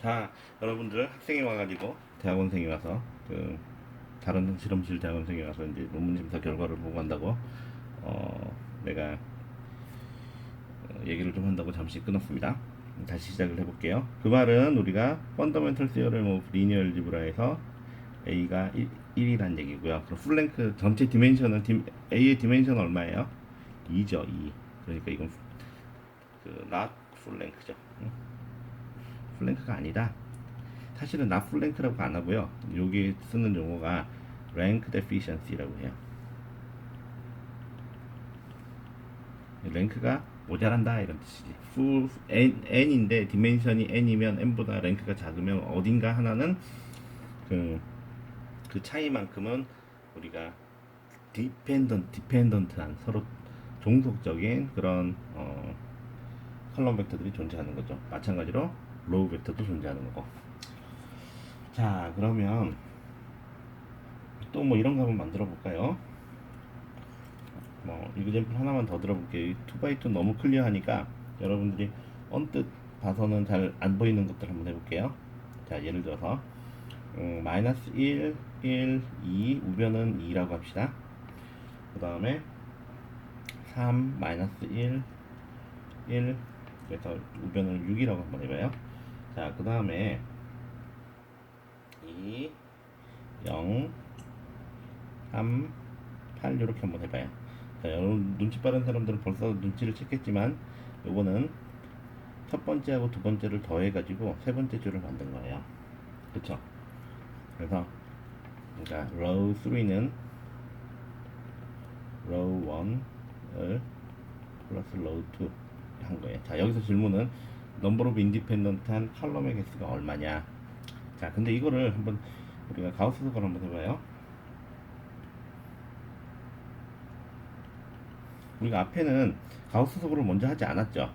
자, 여러분들 학생이 와가지고 대학원생이 와서 다른 실험실 대학원생이 와서 이제 논문 심사 결과를 보고 간다고 내가 얘기를 좀 한다고 잠시 끊었습니다. 다시 시작을 해볼게요. 그 말은 우리가 Fundamental Theorem of Linear Algebra에서 A가 1이란 얘기고요. 그럼 풀랭크 전체 디멘션은 A의 디멘션 얼마예요? 2죠, 2. 그러니까 이건 not 풀랭크죠. 풀랭크가 아니다. 사실은 not 풀랭크라고 안 하고요. 여기 쓰는 용어가 rank deficiency라고 해요. 랭크가 모자란다 이런 뜻이지. full n인데 디멘션이 n이면 n보다 랭크가 작으면 어딘가 하나는 그 차이만큼은 우리가 디펜던트한 서로 종속적인 그런 컬럼 벡터들이 존재하는 거죠. 마찬가지로 로우 벡터도 존재하는 거고. 자, 그러면 또 뭐 이런 거 한번 만들어 볼까요? 뭐 이그젬플 하나만 더 들어볼게요. 2x2 너무 클리어하니까 여러분들이 언뜻 봐서는 잘 안 보이는 것들 한번 해볼게요. 자, 예를 들어서 마이너스 1, 1, 2 우변은 2라고 합시다. 그 다음에 3, 마이너스 1, 1 그래서 우변을 6이라고 한번 해봐요. 자, 그 다음에 2, 0, 3, 8 이렇게 한번 해봐요. 자, 여러분 눈치 빠른 사람들은 벌써 눈치를 챘겠지만 요거는 첫 번째하고 두 번째를 더해가지고 세 번째 줄을 만든 거예요. 그쵸? 그래서 그러니까 row 3는 row 1을 플러스 row 2 한 거예요. 자, 여기서 질문은 number of independent한 컬럼의 개수가 얼마냐. 자, 근데 이거를 한번 우리가 가우스 속을 한번 해봐요. 우리가 앞에는 가우스 속으로 먼저 하지 않았죠.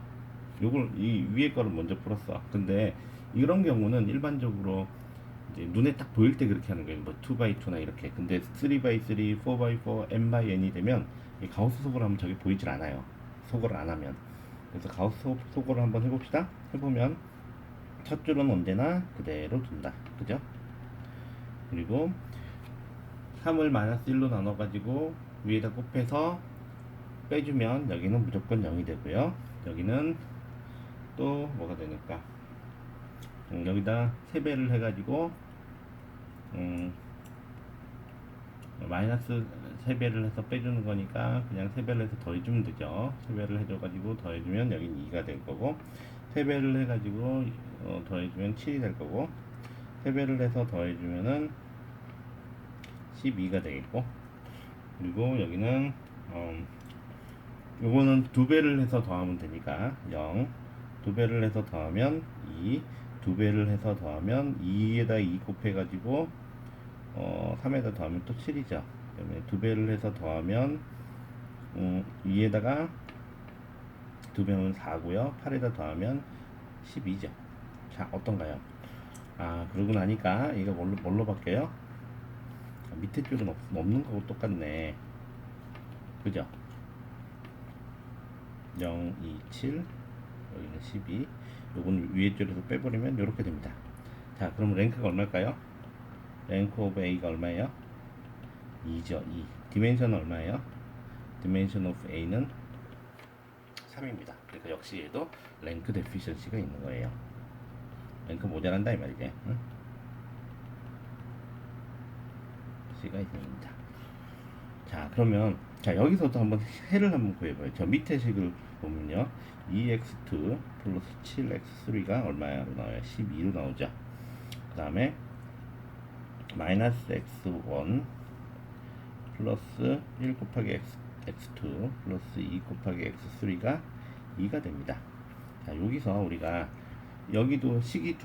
요걸 이 위에 거를 먼저 풀었어. 근데 이런 경우는 일반적으로 이제 눈에 딱 보일 때 그렇게 하는 거예요. 뭐 2x2나 이렇게. 근데 3x3, 4x4, n/n이 되면 이 가우스 속으로 하면 저게 보이질 않아요. 속을 안 하면. 그래서 가우스 속으로 한번 해봅시다. 해보면 첫 줄은 언제나 그대로 둔다. 그죠? 그리고 3을 마이너스 1로 나눠가지고 위에다 곱해서 빼주면 여기는 무조건 0이 되고요. 여기는 또 뭐가 되니까 여기다 3배를 해가지고 마이너스 3배를 해서 빼주는 거니까 그냥 3배를 해서 더해주면 되죠. 3배를 해줘가지고 더해주면 여긴 2가 될 거고 3배를 해가지고 더해주면 7이 될 거고 3배를 해서 더해주면은 12가 되겠고 그리고 여기는 요거는 2배를 해서 더하면 되니까 0 2배를 해서 더하면 2 2배를 해서 더하면 2에다 2 곱해가지고 3에다 더하면 또 7이죠. 그다음에 2배를 해서 더하면 2에다가 2배면 4고요. 8에다 더하면 12죠. 자, 어떤가요? 아, 그러고 나니까 이거 뭘로 바뀌어요? 밑에 줄은 없는 거고 똑같네. 그죠? 0, 2, 7 여기는 12 요건 위에 줄에서 빼버리면 이렇게 됩니다. 자, 그럼 랭크가 얼마일까요? 랭크 오브 A가 얼마예요? 2죠. 2. 디멘션 얼마예요? 디멘션 오브 A는 3입니다. 그러니까 역시 얘도 랭크 데피션시가 있는 거예요. 랭크 모자란다 이 말이지. 응? 시가 있습니다. 자, 그러면 자 여기서도 한번 해를 한번 구해봐요. 저 밑에 식을 보면요 2x2 플러스 7x3가 얼마로 나와요? 12로 나오죠. 그 다음에 마이너스 x1 플러스 1 곱하기 x2 플러스 2 곱하기 x3가 2가 됩니다. 자, 여기서 우리가 여기도 식은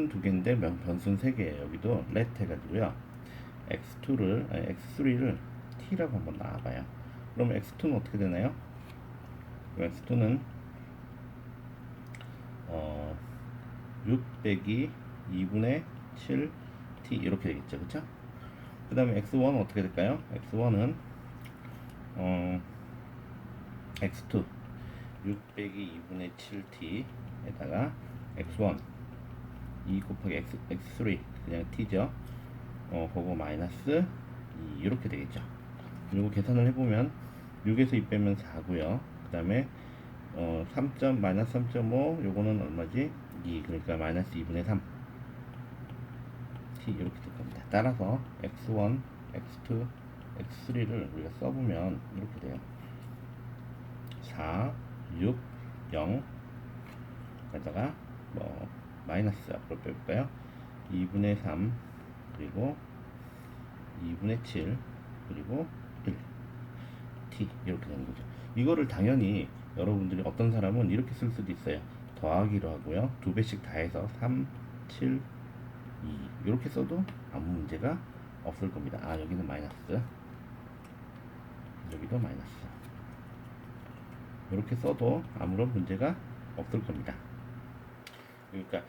두 개인데 변수는 세 개예요. 여기도 let 해가지고요 x3를 t라고 한번 나와봐요. 그럼 x2는 어떻게 되나요? x2는 6 빼기 2분의 7t 이렇게 되겠죠. 그쵸? 그 다음에 x1은 어떻게 될까요? x1은 x2 6 빼기 2분의 7t에다가 x1 2 곱하기 x3 그냥 t죠. 그거 마이너스 2 이렇게 되겠죠. 그리고 계산을 해보면 6에서 2 빼면 4고요. 그 다음에 3. 마이너스 3.5 요거는 얼마지? 2. 그러니까 마이너스 2분의 3 t 이렇게 될 겁니다. 따라서 x1, x2, x3를 우리가 써보면 이렇게 돼요. 4, 6, 0 에다가 뭐 마이너스 앞으로 빼볼까요? 2분의 3 그리고 2분의 7 그리고 1 t 이렇게 되는 거죠. 이거를 당연히 여러분들이 어떤 사람은 이렇게 쓸 수도 있어요. 더하기로 하고요. 2배씩 다 해서 3, 7, 2 이렇게 써도 아무 문제가 없을 겁니다. 아 여기는 마이너스, 여기도 마이너스. 이렇게 써도 아무런 문제가 없을 겁니다. 그러니까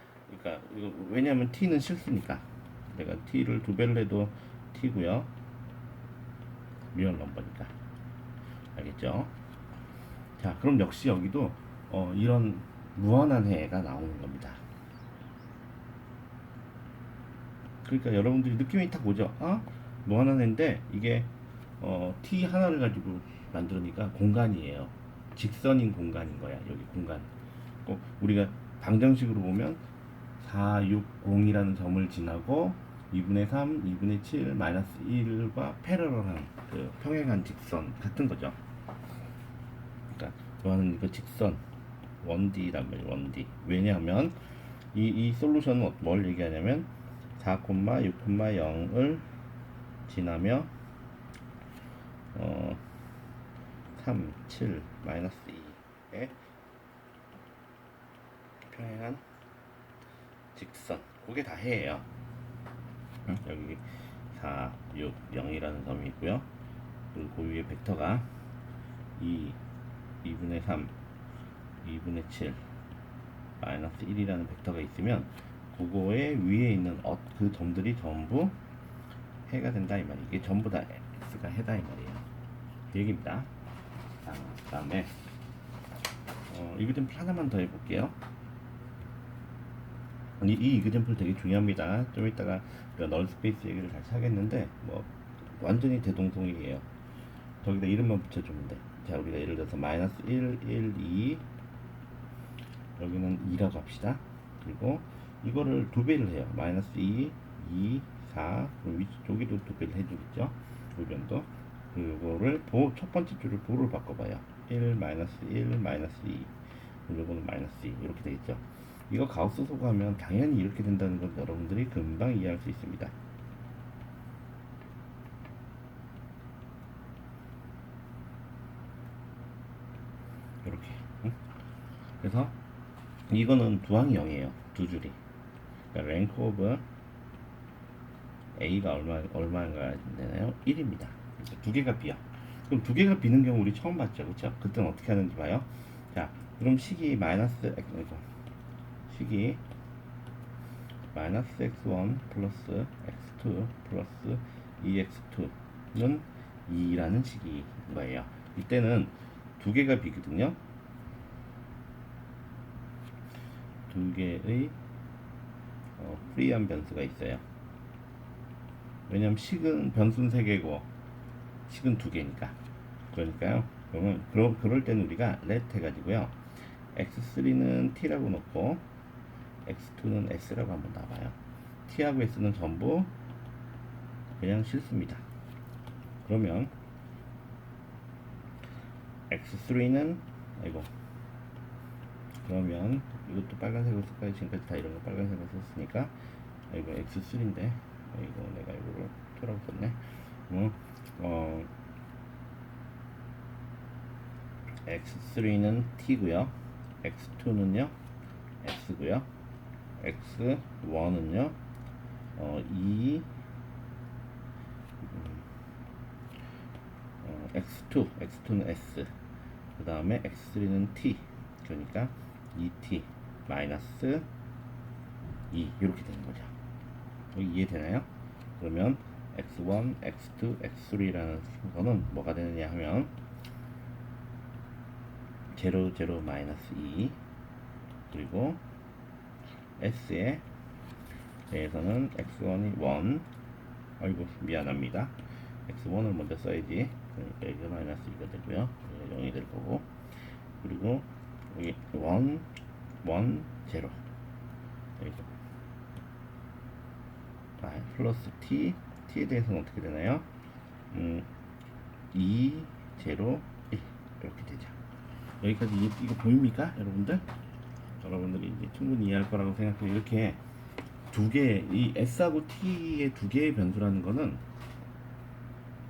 이거 왜냐하면 t는 실수니까 내가 t를 2배를 해도 t고요. 리얼 넘버니까. 알겠죠? 자, 그럼 역시 여기도 이런 무한한 해가 나오는 겁니다. 그러니까 여러분들이 느낌이 딱 오죠? 무한한 해인데 이게 t 하나를 가지고 만들으니까 공간이에요. 직선인 공간인 거야. 여기 공간. 우리가 방정식으로 보면 4, 6, 0이라는 점을 지나고 2분의 3, 2분의 7, 마이너스 1과 패러럴한 그 평행한 직선 같은 거죠. 그러니까 좋아하는 이거 직선 1D란 말이에요. 1D. 왜냐하면 이 솔루션은 뭘 얘기하냐면 4, 6,0을 지나며 3, 7, 마이너스 2의 평행한 직선. 그게 다 해예요. 여기 4, 6, 0이라는 점이 있고요. 그리고 그 위에 벡터가 2분의 3, 2분의 7, 마이너스 1이라는 벡터가 있으면 그거의 위에 있는 그 점들이 전부 해가 된다 이 말이에요. 이게 전부 다 x가 해다 이 말이에요. 그 얘기입니다. 자, 그 다음에 이그젠플 하나만 더 해볼게요. 이 이그젠플 되게 중요합니다. 좀 이따가 널 스페이스 얘기를 다시 하겠는데 뭐 완전히 대동소이에요. 저기다 이름만 붙여주면 돼. 자, 우리가 예를 들어서 마이너스 1, 1, 2 여기는 2라고 합시다. 그리고 이거를 2배를 해요. 마이너스 2, 2, 4 그럼 위쪽에도 2배를 해주겠죠. 우변도. 그거를 첫 번째 줄을 도로 바꿔봐요. 1, 마이너스 1, 마이너스 2 그리고 이거는 마이너스 2 이렇게 되겠죠. 이거 가우스 소구하면 당연히 이렇게 된다는 건 여러분들이 금방 이해할 수 있습니다. 이렇게. 그래서 이거는 두항이 0이에요. 두 줄이. 그러니까 랭크 오브 A가 얼마가 되나요? 1입니다. 그래서 두 개가 B야. 그럼 두 개가 B는 경우 우리 처음 봤죠. 그쵸? 그때는 어떻게 하는지 봐요. 자, 그럼 식이 마이너스 식이 마이너스 x1 플러스 x2 플러스 2x2는 2라는 식인 거예요. 이때는 두 개가 B거든요. 두 개의 프리한 변수가 있어요. 왜냐면 식은 변수는 3개고 식은 2개니까. 그러니까요. 그러면 그럴 때는 우리가 let 해가지고요. x3는 t라고 놓고 x2는 s라고 한번 놔봐요. t하고 s는 전부 그냥 실수입니다. 그러면 x3는 그러면 이것도 빨간색으로 쓸까요? 지금까지 다 이런 거 빨간색으로 썼으니까 이거 x3인데 이거 내가 이거를 토라고 썼네. x3는 t고요. x2는요 s고요. x1은요 2 x2는 s 그 다음에 x3는 t 그러니까 2t 마이너스 2 이렇게 되는 거죠. 여기 이해되나요? 그러면 x1, x2, x3라는 거는 뭐가 되느냐 하면 0, 0, 마이너스 2 그리고 s에 대해서는 x1이 1, 아이고 미안합니다. x1을 먼저 써야지. 그러니까 이게 마이너스 2가 되고요. 0이 될 거고, 그리고 여기 1, 1, 0 여기서 플러스 t에 대해서는 어떻게 되나요? 2, 0, 1 이렇게 되죠. 여기까지 이거 보입니까, 여러분들? 여러분들이 이제 충분히 이해할 거라고 생각해요. 이렇게 두 개, 이 s하고 t의 두 개의 변수라는 거는,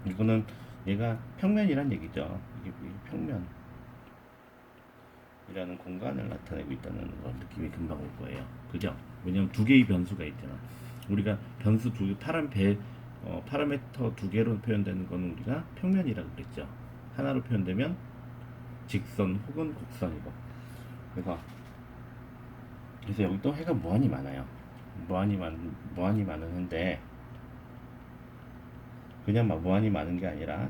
이거는 얘가 평면이란 얘기죠. 이게 평면이라는 공간을 나타내고 있다는 걸 느낌이 금방 올 거예요. 그죠? 왜냐면 두 개의 변수가 있잖아. 우리가 변수 두 개, 파라미터 두 개로 표현되는 거는 우리가 평면이라고 그랬죠. 하나로 표현되면 직선 혹은 곡선이고. 그래서 여기 또 해가 무한히 많아요. 무한히 많은데, 그냥 막 무한히 많은 게 아니라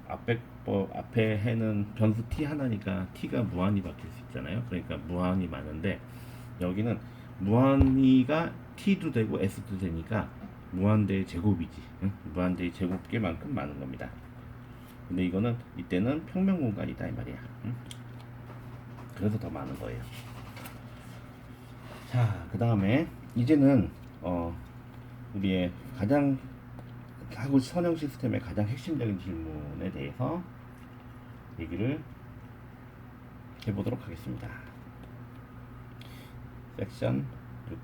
앞에 해는 변수 t 하나니까 t가 무한히 바뀔 수 있잖아요. 그러니까 무한히 많은데, 여기는 무한히가 t도 되고 s도 되니까 무한대의 제곱이지. 응? 무한대의 제곱계만큼 많은 겁니다. 근데 이때는 평면 공간이다 이 말이야. 응? 그래서 더 많은 거예요. 자, 그 다음에 이제는 우리의 가장 하고 선형 시스템의 가장 핵심적인 질문에 대해서 얘기를 해보도록 하겠습니다. 섹션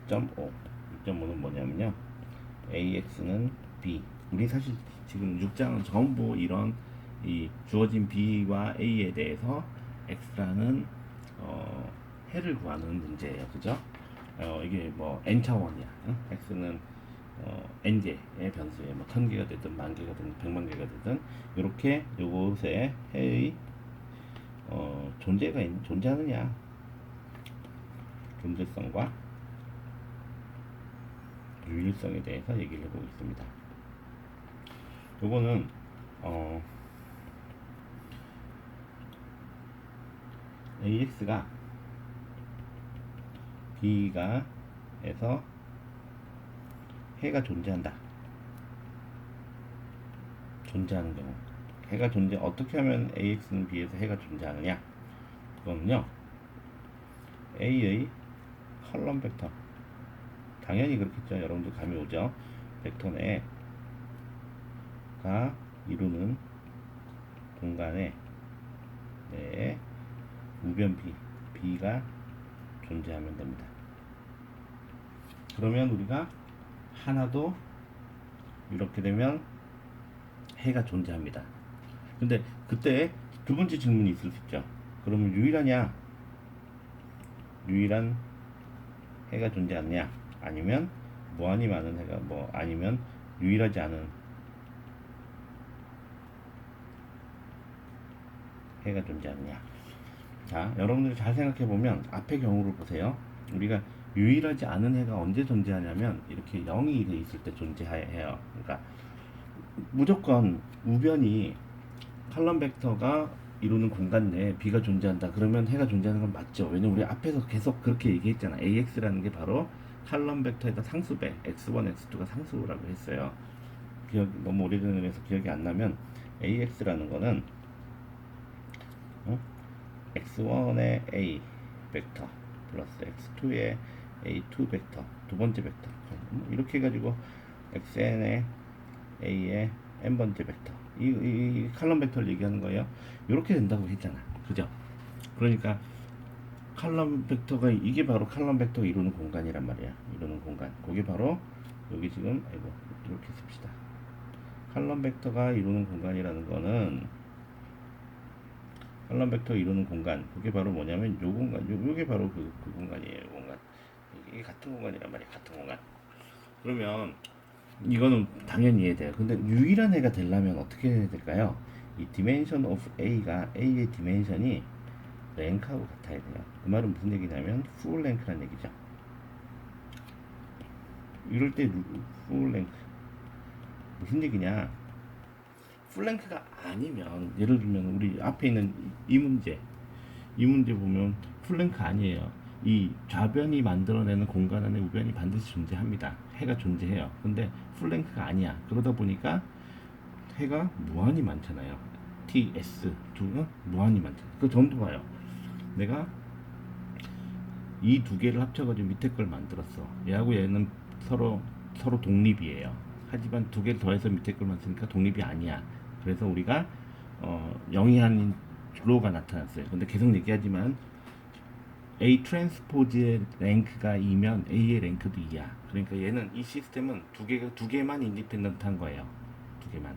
6.5. 6.5는 뭐냐면요, AX는 B. 우리 사실 지금 6장은 전부 이런 이 주어진 B와 A에 대해서 X라는 해를 구하는 문제예요. 그죠? 이게 뭐 n 차원이야. 응? X는 n개의 변수에 뭐 1000개가 되든 10,000개가 되든 100만 개가 되든, 이렇게 요것의 해의 존재하느냐, 존재성과 유일성에 대해서 얘기를 해보고 있습니다. 요거는 AX가 B가 에서 해가 존재하는 경우, 어떻게 하면 AX는 B에서 해가 존재하느냐, 그거는요, A의 컬럼 벡터, 당연히 그렇겠죠. 여러분들 감이 오죠. 벡터 내가 이루는 공간에 내 우변 B가 존재하면 됩니다. 그러면 우리가 하나도, 이렇게 되면 해가 존재합니다. 근데 그때 두 번째 질문이 있을 수 있죠. 그러면 유일한 해가 존재하느냐, 아니면 무한히 많은 해가, 아니면 유일하지 않은 해가 존재하느냐. 자, 여러분들이 잘 생각해 보면 앞의 경우를 보세요. 우리가 유일하지 않은 해가 언제 존재하냐면, 이렇게 0이 돼 있을 때 존재해요. 그러니까 무조건 우변이 칼럼 벡터가 이루는 공간 내에 B가 존재한다 그러면 해가 존재하는 건 맞죠. 왜냐면 우리 앞에서 계속 그렇게 얘기했잖아. AX라는 게 바로 칼럼 벡터에다 상수배, x1, x2가 상수라고 했어요. 너무 오래전에 해서 기억이 안 나면, AX라는 거는 x1의 A 벡터 플러스 x2의 A2 벡터, 두 번째 벡터, 이렇게 해가지고 xn의 A의 n번째 벡터, 이 칼럼 벡터를 얘기하는 거예요. 이렇게 된다고 했잖아. 그죠? 그러니까 칼럼 벡터가, 이게 바로 칼럼 벡터가 이루는 공간이란 말이야. 이루는 공간. 그게 바로 여기 지금, 이렇게 씁시다. 칼럼 벡터가 이루는 공간이라는 거는, 칼럼 벡터 이루는 공간, 그게 바로 뭐냐면 요 공간, 요게 바로 그 공간이에요. 요 공간. 이게 같은 공간이란 말이야. 같은 공간. 그러면 이거는 당연히 이해돼요. 근데 유일한 해가 되려면 어떻게 해야 될까요? 이 dimension of A가, A의 디멘션이 랭크하고 같아야 돼요. 그 말은 무슨 얘기냐면 full length란 얘기죠. 이럴 때 full length 무슨 얘기냐? full length가 아니면, 예를 들면 우리 앞에 있는 이 문제 보면 full length 아니에요. 이 좌변이 만들어내는 공간 안에 우변이 반드시 존재합니다. 해가 존재해요. 근데 풀랭크가 아니야. 그러다 보니까 해가 무한히 많잖아요. T, S 두 무한히 많잖아요. 그 전도 봐요. 내가 이 두 개를 합쳐가지고 밑에 걸 만들었어. 얘하고 얘는 서로 독립이에요. 하지만 두 개를 더해서 밑에 걸 만드니까 독립이 아니야. 그래서 우리가 0이 아닌 로가 나타났어요. 근데 계속 얘기하지만 A 트랜스포즈의 랭크가 2면 A의 랭크도 2야. 그러니까 얘는 이 시스템은 두 개만 인디펜던트한 거예요. 두 개만.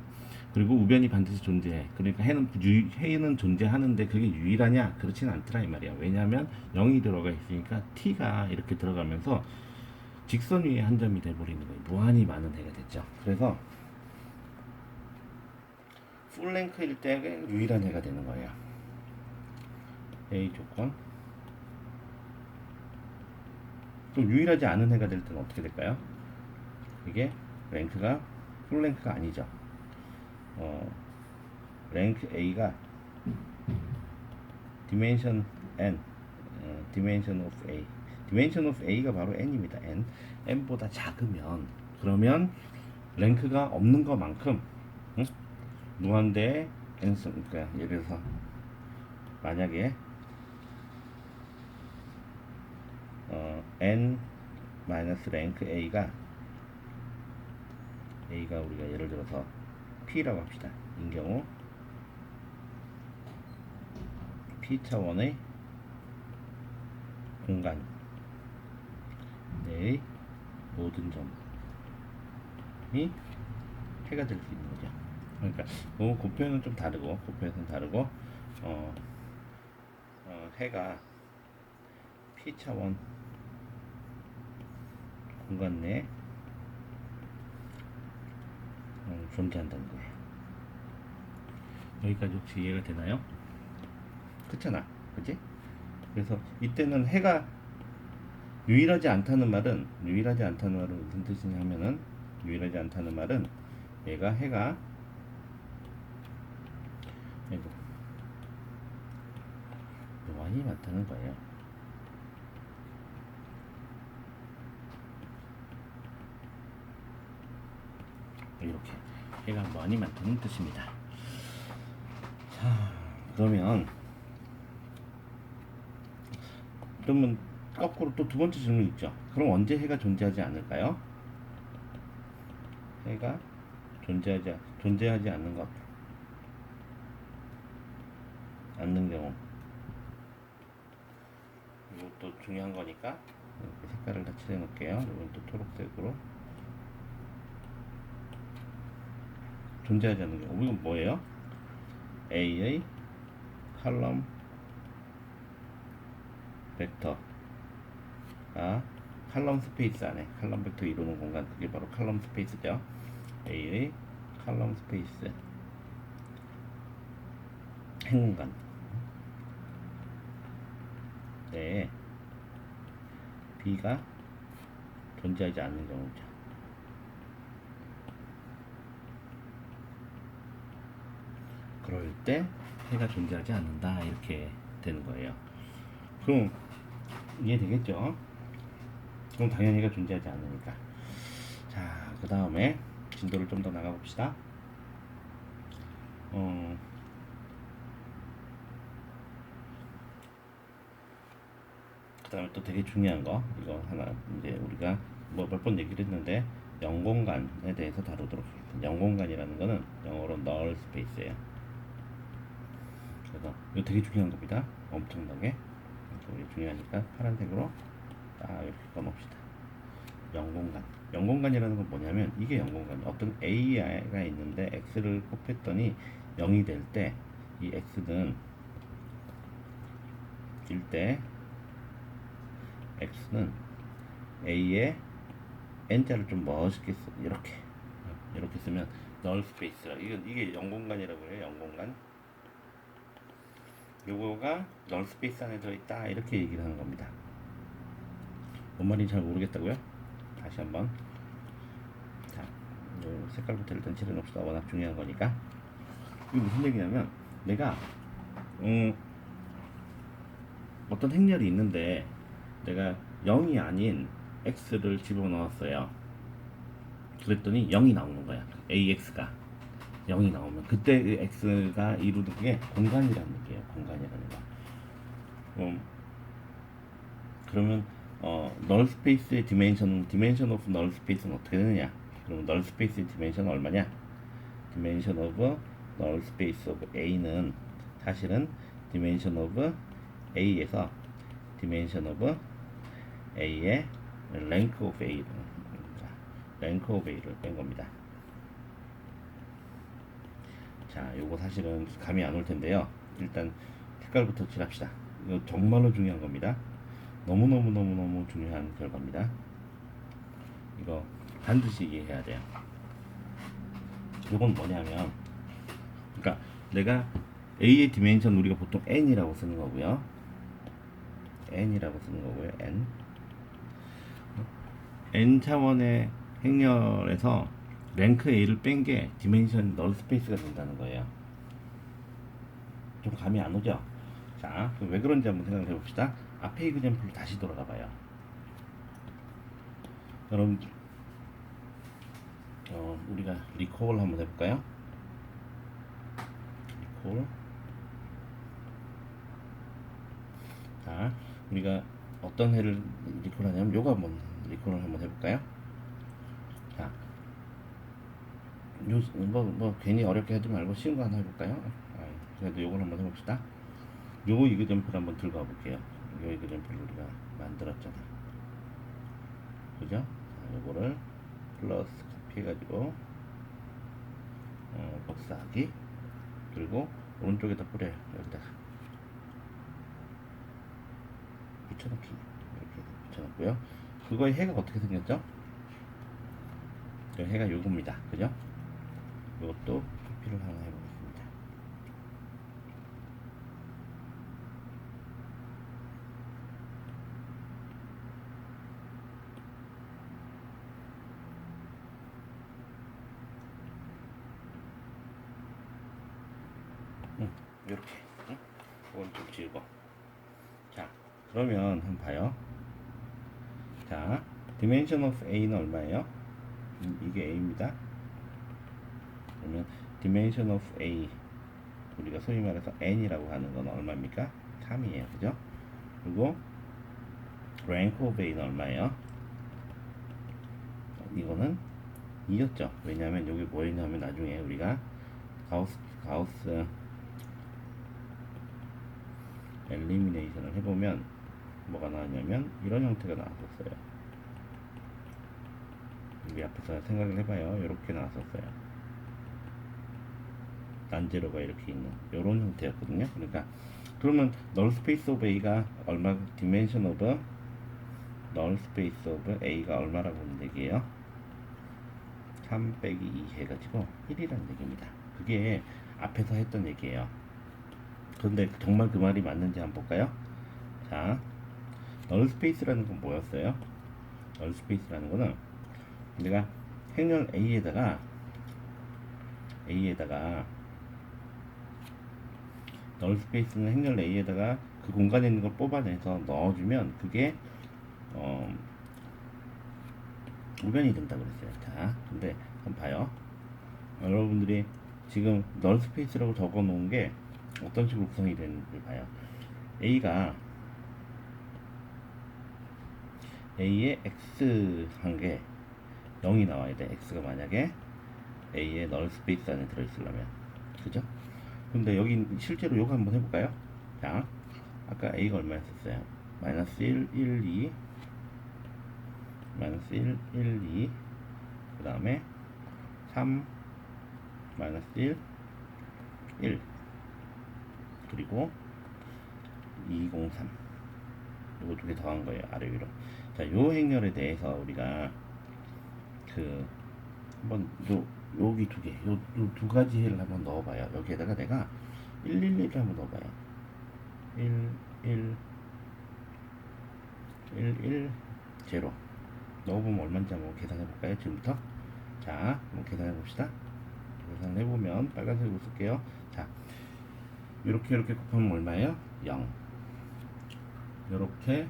그리고 우변이 반드시 존재해. 그러니까 해는 존재하는데 그게 유일하냐? 그렇지는 않더라 이 말이야. 왜냐하면 0이 들어가 있으니까 T가 이렇게 들어가면서 직선 위에 한 점이 돼버리는 거예요. 무한히 많은 해가 됐죠. 그래서 풀랭크일 때 유일한 해가 되는 거예요. A 조건. 또 유일하지 않은 해가 될 때는 어떻게 될까요? 이게 랭크가 풀랭크가 아니죠. 랭크 A가 dimension n, dimension of A, dimension of A가 바로 n입니다. n보다 작으면 그러면 랭크가 없는 것만큼 무한대의 n승, 그러니까 예를 들어서 만약에 n 마이너스 랭크 A가 우리가 예를 들어서 P라고 합시다. 이 경우 P 차원의 공간 내의 모든 점이 해가 될 수 있는 거죠. 그러니까 곱표는 좀 다르고 해가 P 차원 공간 내에 존재한다는 거예요. 여기까지 혹시 이해가 되나요? 그렇잖아, 그치? 그래서 이때는 해가 유일하지 않다는 말은 무슨 뜻이냐 하면은 유일하지 않다는 말은 얘가 해가 무한히 많다는 거예요. 이렇게 해가 무한히 많다는 뜻입니다. 자, 그러면 거꾸로 또 두 번째 질문 있죠. 그럼 언제 해가 존재하지 않을까요? 해가 존재하지 않는 경우. 이것도 중요한 거니까 이렇게 색깔을 다 칠해 놓을게요. 이건 또 초록색으로. 존재하지 않는 경우. 이건 뭐예요? A의 칼럼 벡터 칼럼 스페이스 안에 칼럼 벡터 이루는 공간, 그게 바로 칼럼 스페이스죠. A의 칼럼 스페이스 행공간 네, B가 존재하지 않는 경우죠. 그럴 때 해가 존재하지 않는다 이렇게 되는 거예요. 그럼 이해되겠죠? 그럼 당연히 해가 존재하지 않으니까. 자, 그 다음에 진도를 좀 더 나가봅시다. 그 다음에 또 되게 중요한 거, 이거 하나 이제 우리가 뭐 몇 번 얘기를 했는데 영공간에 대해서 다루도록 하겠습니다. 영공간이라는 거는 영어로 null space예요. 그래서 이거 되게 중요한 겁니다. 엄청나게. 우리 중요하니까 파란색으로 딱 이렇게 꺼놓읍시다. 영공간이라는 건 뭐냐면, 이게 영공간. 어떤 A가 있는데 X를 곱했더니 0이 될 때 이 X는 X는 A의 N자를 좀 멋있게 이렇게 쓰면 null space라. 이게 영공간이라고 해요. 영공간. 요거가 null space 안에 들어있다 이렇게 얘기를 하는 겁니다. 뭔 말인지 잘 모르겠다고요? 다시 한번. 자, 요 색깔부터 일단 칠해놓읍시다. 워낙 중요한 거니까. 이게 무슨 얘기냐면, 내가 어떤 행렬이 있는데 내가 0이 아닌 x를 집어넣었어요. 그랬더니 0이 나오는 거야. ax가 0이 나오면 그때 그 x가 이루는 게 공간이라는 얘기예요. 공간이라는 거. 그러면 널 스페이스의 디멘션 오브 널 스페이스는 어떻게 되느냐? 그러면 널 스페이스의 디멘션은 얼마냐? 디멘션 오브 널 스페이스 오브 a는 사실은 디멘션 오브 a에서 디멘션 오브 a의 랭크 오브 a를 뺀 겁니다. 자, 요거 사실은 감이 안 올 텐데요. 일단 색깔부터 칠합시다. 이거 정말로 중요한 겁니다. 너무너무 중요한 결과입니다. 이거 반드시 이해해야 돼요. 이건 뭐냐면, 그러니까 내가 A의 디멘션 우리가 보통 N이라고 쓰는 거고요. N이라고 쓰는 거고요. N 차원의 행렬에서 랭크 A를 뺀 게 디멘션 널 스페이스가 된다는 거예요. 좀 감이 안 오죠? 자, 그럼 왜 그런지 한번 생각해 봅시다. 앞에 이그젠플로 다시 돌아가 봐요. 여러분, 우리가 리콜 한번 해볼까요? 리콜. 자, 우리가 어떤 해를 리콜하냐면 요거 한번 리콜을 한번 해볼까요? 자, 뭐 괜히 어렵게 하지 말고 쉬운 거 하나 해볼까요? 그래도 요걸 한번 해봅시다. 요 이그젠플 한번 들고 와볼게요. 요 이그젠플 우리가 만들었잖아. 그죠? 자, 요거를 플러스 커피해가지고 복사하기, 그리고 오른쪽에다 뿌려요. 여기다가 붙여넣기, 이렇게 붙여넣고요. 그거의 해가 어떻게 생겼죠? 그 해가 요겁니다. 그죠? 이것도 커피를 하나 해보겠습니다. 이렇게 오른쪽 지우고. 자, 그러면 한번 봐요. 자, dimension of a는 얼마예요? 이게 a입니다. 그러면 dimension of a, 우리가 소위 말해서 n이라고 하는 건 얼마입니까? 3이에요. 그죠? 그리고 rank of a는 얼마예요? 이거는 2였죠. 왜냐하면 여기 뭐였냐면 나중에 우리가 가우스 엘리미네이션을 해보면 뭐가 나왔냐면 이런 형태가 나왔었어요. 여기 앞에서 생각을 해봐요. 이렇게 나왔었어요. 난제로가 이렇게 있는 이런 형태였거든요. 그러니까 그러면 널 스페이스 오브 a가 얼마, 디멘션 오브 널 스페이스 오브 a가 얼마라고 하는 얘기예요? 3 빼기 2 해가지고 1이라는 얘기입니다. 그게 앞에서 했던 얘기예요. 그런데 정말 그 말이 맞는지 한번 볼까요? 자, 널 스페이스라는 건 뭐였어요? 널 스페이스라는 거는 내가 행렬 A에다가 널 스페이스는 행렬 A에다가 그 공간에 있는 걸 뽑아내서 넣어주면 그게 우변이 된다고 그랬어요. 자, 근데 한번 봐요. 여러분들이 지금 널 스페이스라고 적어 놓은 게 어떤 식으로 구성이 되는지 봐요. A의 X 한 개 0이 나와야 돼. X가 만약에 A의 널 스페이스 안에 들어있으려면. 그죠? 근데 여기 실제로 요거 한번 해볼까요? 자, 아까 A가 얼마였었어요? 마이너스 1, 1, 2 마이너스 1, 1, 2 그 다음에 3 마이너스 1, 1 그리고 203 요거 두 개 더한 거예요. 아래 위로. 자, 요 행렬에 대해서 우리가 한번 여기 두 개, 요 두 가지 해를 한번 넣어봐요. 여기에다가 내가 111을 한번 넣어봐요. 1, 1, 1, 1, 0 넣어보면 얼마인지 한번 계산해볼까요? 지금부터. 자, 한번 계산해봅시다. 계산해보면 빨간색으로 쓸게요. 자, 이렇게 곱하면 얼마예요? 0. 이렇게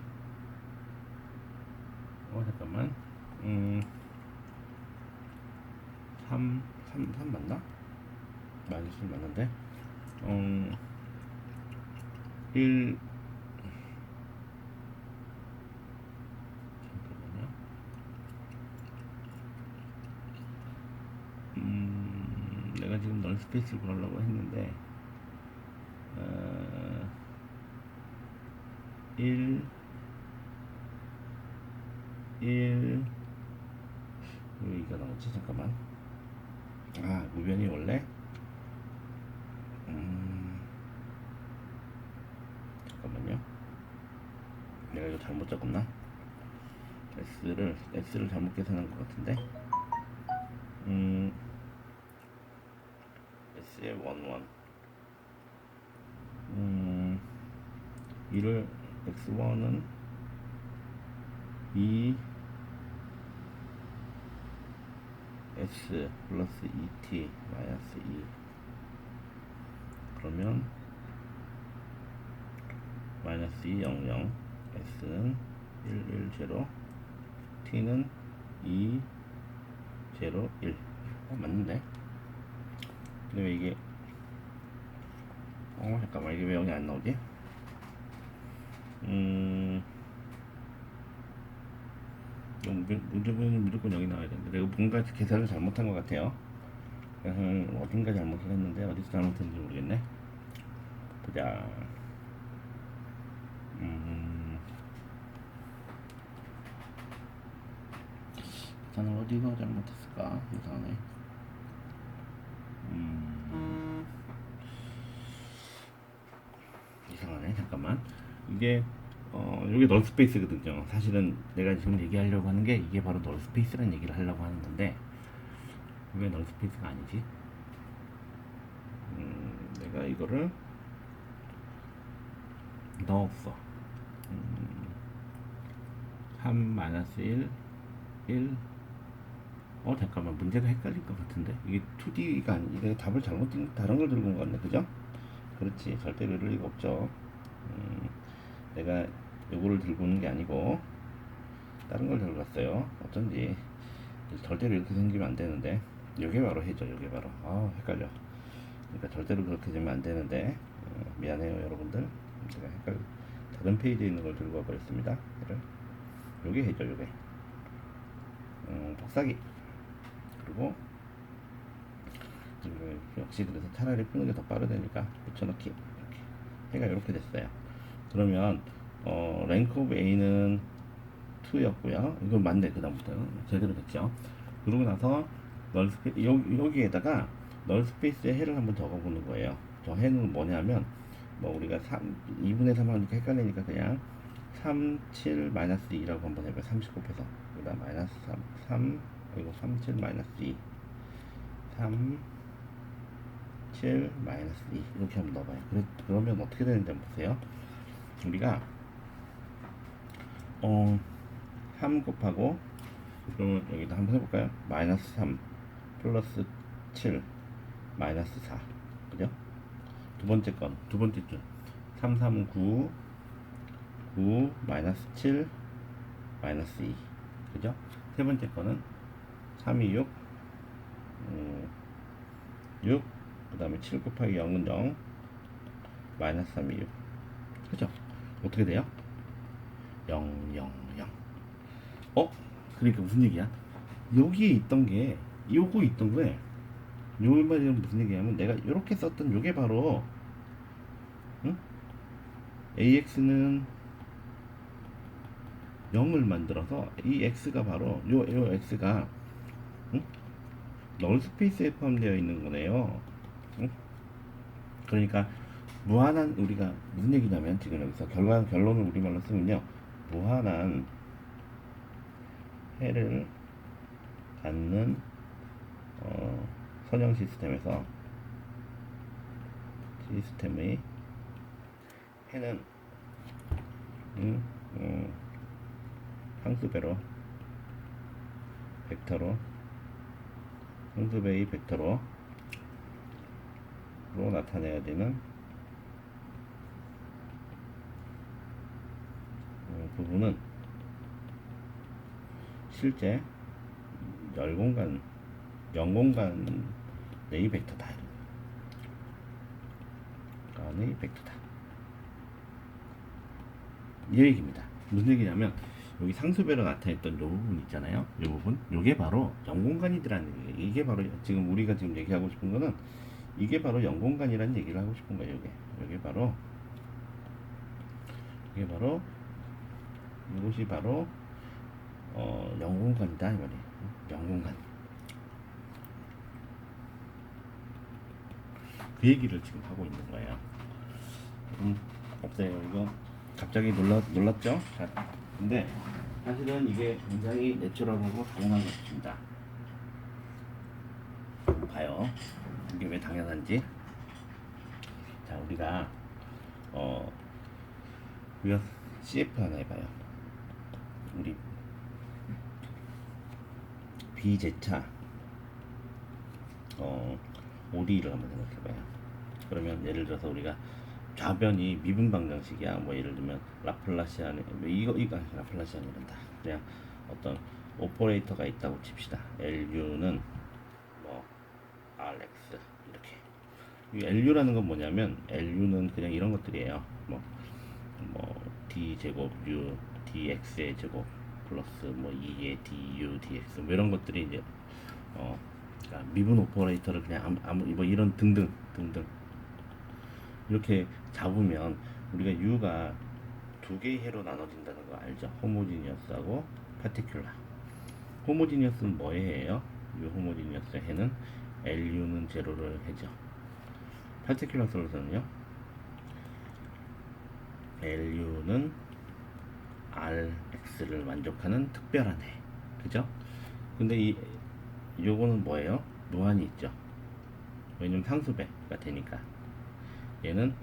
마이너스 맞는데 1 잠깐만요. 내가 지금 널 스페이스를 구하려고 했는데 1 1 왜 이거 나오지? 잠깐만. 무변이 원래 잠깐만요. 내가 이거 잘못 적었나? S를 잘못 계산한 것 같은데. S의 11 이를 X1은 2 S 플러스 2t 마이너스 2 그러면 마이너스 2 0 0 S는 1 1 0 T는 2 0 1 맞는데? 근데 왜 이게 잠깐만 이게 왜 여기 안 나오지? 문제는 무조건 여기 나와야 되는데 내가 뭔가 계산을 잘못한 것 같아요. 어딘가 잘못을 했는데 어디서 잘못했는지 모르겠네. 보자. 계산을 어디서 잘못했을까? 이상하네. 이상하네. 잠깐만. 이게 이게 널 스페이스거든요. 사실은 내가 지금 얘기하려고 하는 게 이게 바로 널 스페이스라는 얘기를 하려고 하는 건데 왜 널 스페이스가 아니지? 내가 이거를 넣었어. 3 마이너스 1 1 잠깐만 문제가 헷갈릴 것 같은데 이게 2D가 아니 이게 답을 다른 걸 들고 온 것 같네. 그죠? 그렇지. 절대로 이럴 리가 없죠. 내가 요거를 들고 오는 게 아니고 다른 걸 들고 갔어요. 어쩐지 절대로 이렇게 생기면 안 되는데 요게 바로 해죠. 요게 바로 헷갈려. 그러니까 절대로 그렇게 되면 안 되는데 미안해요 여러분들. 제가 다른 페이지에 있는 걸 들고 와버렸습니다. 요게 해죠. 요게 복사기. 그리고 역시 그래서 차라리 푸는 게 더 빠르다니까 붙여넣기. 이렇게 해가 이렇게 됐어요. 그러면 랭크 오브 A는 2였고요. 이건 맞네. 그 다음부터 제대로 됐죠. 그러고 나서 여기에다가 널 스페이스에 해를 한번 적어보는 거예요. 저 해는 뭐냐면 우리가 2분의 3 하니까 헷갈리니까 그냥 3, 7, 마이너스 2라고 한번 해봐요. 30 곱해서 그다음 마이너스 3 그리고 3, 7, 마이너스 2 3, 7, 마이너스 2 이렇게 한번 넣어봐요. 그러면 어떻게 되는지 한번 보세요. 우리가 3 곱하고 그러면 여기다 한번 해볼까요? 마이너스 3 플러스 7 마이너스 4 그죠? 두 번째 줄 3, 3, 9 9 마이너스 7 마이너스 2 그죠? 세 번째 거는 3, 2, 6 6 그 다음에 7 곱하기 0은 0 마이너스 3, 2, 6 그죠? 어떻게 돼요? 0, 0, 0 그러니까 무슨 얘기야? 여기에 있던 게 요거 있던 거에 요 말은 무슨 얘기냐면 내가 이렇게 썼던 요게 바로 AX는 0을 만들어서 이 X가 바로 요 X가 널 스페이스에 포함되어 있는 거네요. 그러니까 무한한 우리가 무슨 얘기냐면 지금 여기서 결론을 우리말로 쓰면요. 무한한 해를 갖는 선형 시스템의 해는 상수배로 벡터로 상수배의 벡터로 나타내야 되는 부분은 실제 열공간 0공간 내의 벡터다. 무한의 벡터다. 이 얘기입니다. 무슨 얘기냐면 여기 상수배로 나타냈던 이 부분 있잖아요. 이 부분, 이게 바로 영공간이라는 얘기예요. 이게 바로 지금 우리가 지금 얘기하고 싶은 거는 이게 바로 영공간이라는 얘기를 하고 싶은 거예요. 이게 바로 이것이 바로 영공간이다 이 말이에요. 영공간. 그 얘기를 지금 하고 있는 거예요. 없어요. 이거 갑자기 놀랐죠? 자, 근데 사실은 이게 굉장히 내추럴하고 당연한 것입니다. 봐요. 이게 왜 당연한지. 자, 우리가 CF 하나 해봐요. 우리 비제차 OD를 한번 생각해봐요. 그러면 예를 들어서 우리가 좌변이 미분 방정식이야. 뭐 예를 들면 라플라시안 이거 라플라시안이란다. 그냥 어떤 오퍼레이터가 있다고 칩시다. LU는 뭐 RX 이렇게. 이 LU라는 건 뭐냐면 LU는 그냥 이런 것들이에요. 뭐 D 제곱 U DX의 제곱 플러스 뭐 2의 DU DX 뭐 이런 것들이 이제 그러니까 미분 오퍼레이터를 그냥 아무 뭐 이런 등등 이렇게 잡으면 우리가 U가 두 개의 해로 나눠진다는 거 알죠? 호모지니어스하고 파티큘라. 호모지니어스는 뭐의 해예요? 이 호모지니어스의 해는 LU는 제로를 해죠. 파티큘라 솔루션은요? LU는 RX를 만족하는 특별한 해. 그죠? 근데 요거는 뭐예요? 무한이 있죠. 왜냐면 상수배가 되니까. 얘는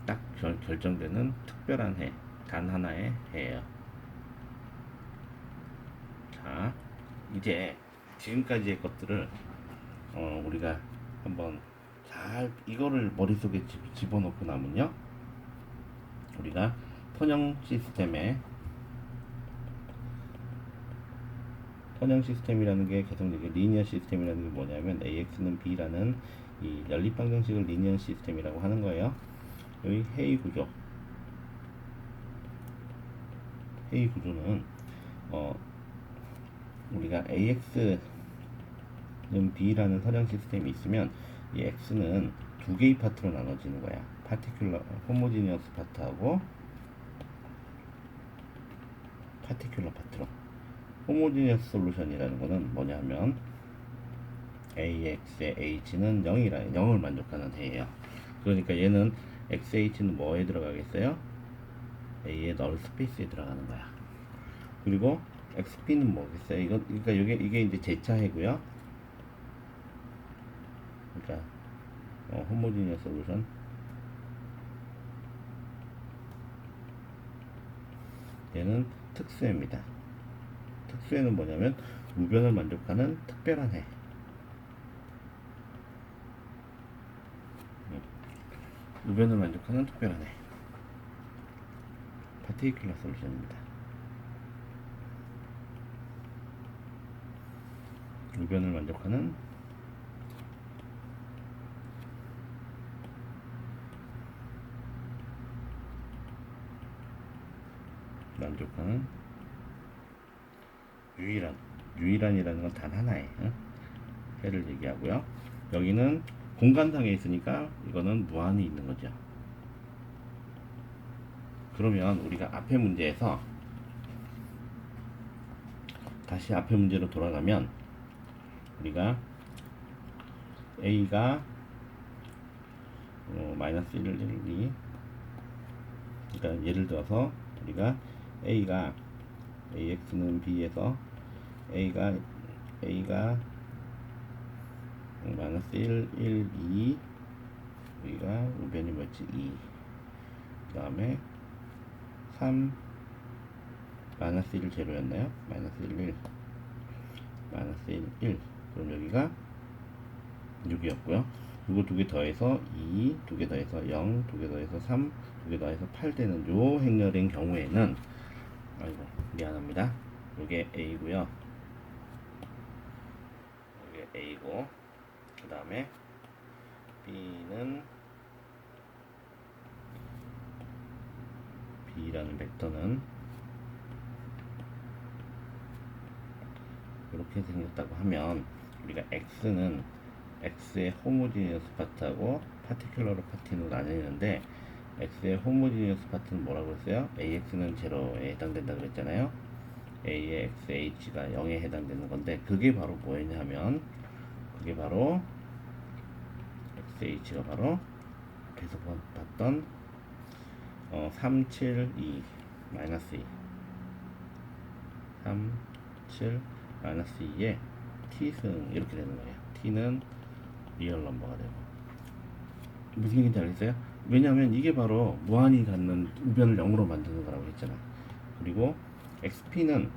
딱 결정되는 특별한 해, 단 하나의 해예요. 자, 이제 지금까지의 것들을 우리가 한번 잘 이거를 머릿속에 집어넣고 나면요, 우리가 선형 시스템이라는 게 계속 리니어 시스템이라는 게 뭐냐면 AX는 B라는 이 연립 방정식을 리니어 시스템이라고 하는 거예요. 여기 회의 구조는 우리가 AX는 B라는 선형 시스템이 있으면 이 X는 두 개의 파트로 나눠지는 거야. 파티큘러 호모지니어스 파트하고 파티큘러 파트로. 호모지니어스 솔루션이라는 거는 뭐냐면 AX의 H는 0을 만족하는 해예요. 그러니까 얘는 XH는 뭐에 들어가겠어요? A의 널 스페이스에 들어가는 거야. 그리고 XP는 뭐겠어요? 그러니까 이게 이제 제차해고요. 그러니까 호모지니어스 솔루션. 얘는 특수해입니다. 특수해는 뭐냐면 우변을 만족하는 특별한 해. 우변을 만족하는 특별한 해. 파티큘러 솔루션입니다. 우변을 만족하는 유일한이라는 건 단 하나의 해를 얘기하고요. 여기는 공간상에 있으니까 이거는 무한히 있는 거죠. 그러면 우리가 앞에 문제에서 다시 앞에 문제로 돌아가면 우리가 A가 마이너스 1, 1, 2 그러니까 예를 들어서 우리가 A가 AX는 B에서 A가 마이너스 1, 1, 2 여기가 우변이 뭐였지? 2 그 다음에 3 마이너스 1 제로였나요? 마이너스 1, 1 마이너스 1, 1 그럼 여기가 6이었고요. 이거 두 개 더해서 2, 두 개 더해서 0, 두 개 더해서 3, 두 개 더해서 8 되는 요 행렬인 경우에는 아이고 미안합니다. 요게 A고요. 요게 A고 그 다음에 B는 B라는 벡터는 이렇게 생겼다고 하면 우리가 X는 X의 호모지니어스 파트하고 파티큘러 파트로 나뉘는데 X의 호모지니어스 파트는 뭐라고 했어요? AX는 제로에 해당된다고 그랬잖아요. A의 XH가 0에 해당되는 건데 그게 바로 뭐였냐면 그게 바로 XH가 바로 앞에서 봤던 372 마이너스 2 3, 7 마이너스 2에 t승 이렇게 되는 거예요. t는 리얼 넘버가 되고 무슨 얘기인지 알겠어요? 왜냐하면 이게 바로 무한히 갖는 우변을 0으로 만드는 거라고 했잖아. 그리고 xp는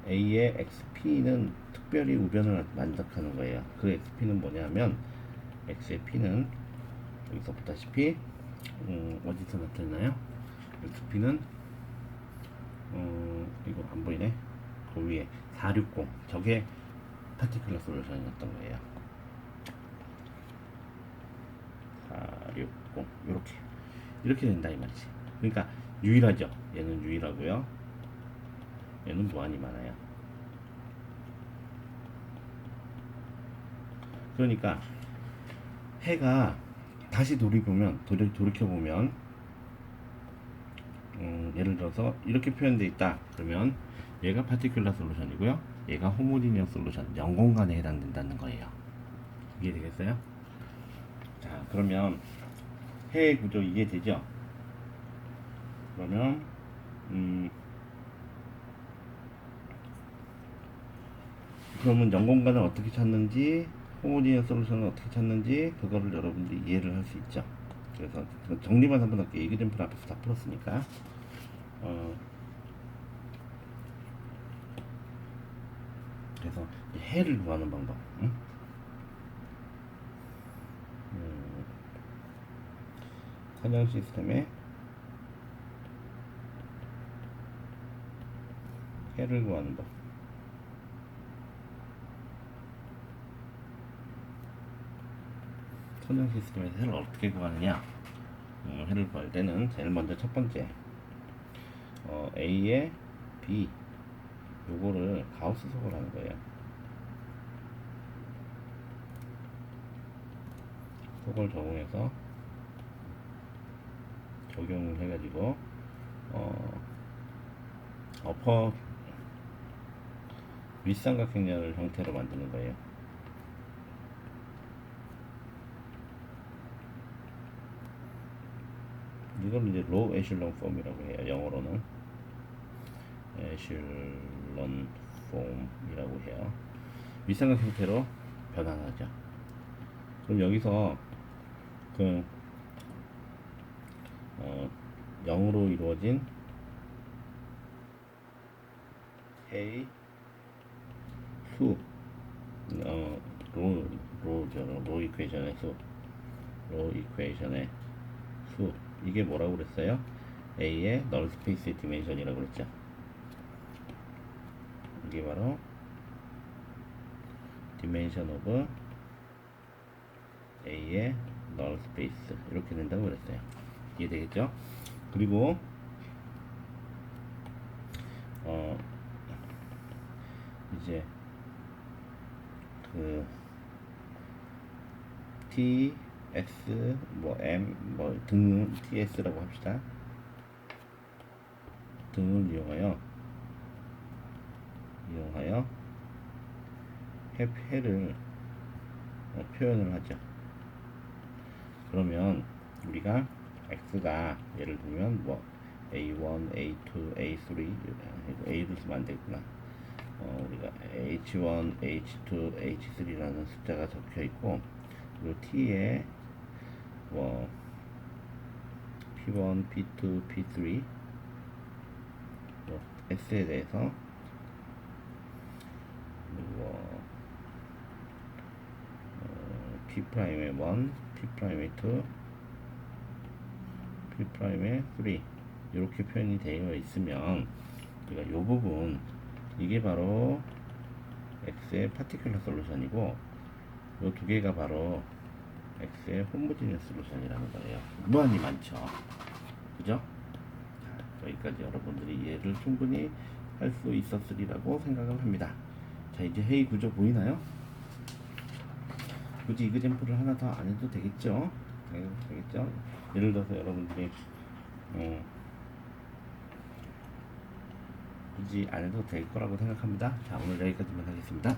a의 xp는 특별히 우변을 만족하는 거예요. 그 xp는 뭐냐면 x의 p는 여기서 보다시피 어디서 나타나요? xp는 이거 안 보이네. 그 위에 460 저게 파티클러 솔루션이었던 거예요. 460 이렇게 된다 이 말이지. 그러니까 유일하죠. 얘는 유일하고요. 얘는 무한히 많아요. 그러니까 해가 다시 돌이켜보면 예를 들어서 이렇게 표현되어 있다. 그러면 얘가 파티큘러 솔루션이고요. 얘가 호모지니어 솔루션, 0공간에 해당된다는 거예요. 이해되겠어요? 자, 그러면 해의 구조 이해되죠? 그러면 그러면 0공간을 어떻게 찾는지 호모지니어 솔루션을 어떻게 찾는지 그거를 여러분들이 이해를 할 수 있죠. 그래서 정리만 한번 할게요. 이그젠플 앞에서 다 풀었으니까 그래서 해를 구하는 방법. 응? 선형 시스템에 해를 구하는 법. 선형 시스템에서 해를 어떻게 구하느냐? 해를 구할 때는 제일 먼저 첫 번째 A에 B 요거를 가우스 속을 하는 거예요. 속을 적용해서 적용을 해가지고 어퍼 윗삼각형렬 형태로 만드는 거예요. 이걸 이제 로우 에슐론 폼이라고 해요. 영어로는 에슐론 폼이라고 해요. 윗삼각 형태로 변환하죠. 그럼 여기서 그 0으로 이루어진 해의 수, 로 이퀘이션의 수, 로 이퀘이션의 수, 이게 뭐라고 그랬어요? A의 널 스페이스의 디멘션이라고 그랬죠. 이게 바로 디멘션 오브 A의 널 스페이스 이렇게 된다고 그랬어요. 이해되겠죠? 그리고 이제 그 T, S, M, 등을 TS라고 합시다. 등을 이용하여 해를 표현을 하죠. 그러면 우리가 X가 예를 들면 A1, A2, A3 A를 쓰면 안 되구나. 우리가 H1, H2, H3라는 숫자가 적혀 있고 그리고 T에 P1, P2, P3 S에 대해서 P'의 1, P'의 2, P'의 3 이렇게 표현이 되어 있으면 우리가 이 부분 이게 바로 X의 파티큘러 솔루션이고 이 두 개가 바로 X의 홈모지니어스 솔루션이라는 거예요. 무한히 많죠. 그죠? 자, 여기까지 여러분들이 이해를 충분히 할 수 있었으리라고 생각을 합니다. 자, 이제 회의 구조 보이나요? 굳이 이그젠플을 하나 더 안 해도 되겠죠? 되겠죠? 예를 들어서 여러분들이 굳이 안 해도 될 거라고 생각합니다. 자, 오늘 여기까지만 하겠습니다.